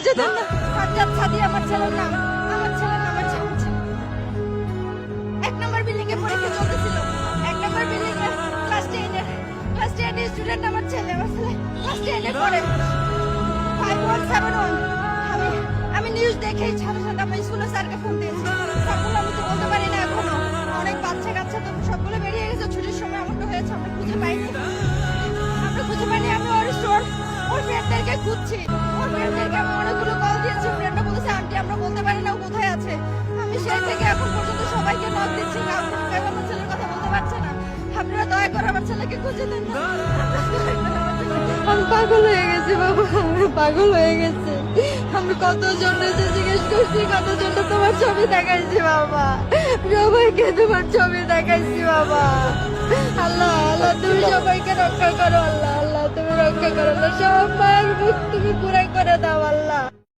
খুঁজে দেন না। সাজ্জাদ সাদি আমার ছেলের নাম, আমার ছেলের নাম আছে। এক নম্বর বিল্ডিং এ পরীক্ষা চলতেছিল, এক নম্বর বিল্ডিং এ ক্লাস 10 এর স্টুডেন্ট আমার ছেলে ক্লাস 10 এ পড়ে। 5171 আমি নিউজ দেখেই সাথে সাথে আমি স্কুলে স্যারকে ফোন দিয়েছি। স্যার বলল আমি তো বলতে পারি না এখনো, অনেক বাচ্চা কাচ্চা তো সবগুলো বেরিয়ে গেছে, ছুটির সময় এমনটা হয়েছে, আমরা খুঁজে পাইনি। আমি ওর ফ্রেন্ডদেরকে খুঁজছি, ওর ফ্রেন্ডদেরকে আমি অনেকগুলো কল দিয়েছি। ফ্রেন্ডরা বলেছে আন্টি আমরা বলতে পারি না ও কোথায় আছে। আমি সেই থেকে এখন পর্যন্ত সবাইকে নক দিচ্ছি, কেউ আমার ছেলের কথা বলতে পারছে না। আপনারা দয়া করে আমার ছেলেকে খুঁজে দেন না। আমি পাগল হয়ে গেছি বাবা, আমি পাগল হয়ে গেছি। আমি কতজন এসে জিজ্ঞেস করছি, কতজন তোমার ছবি দেখাইছি বাবা, সবাইকে তোমার ছবি দেখাইছি বাবা। আল্লাহ আল্লাহ তুমি সবাইকে রক্ষা করো, আল্লাহ আল্লাহ তুমি রক্ষা করো, আল্লাহ সব মায়ের মুখ তুমি পুরা করে দাও আল্লাহ।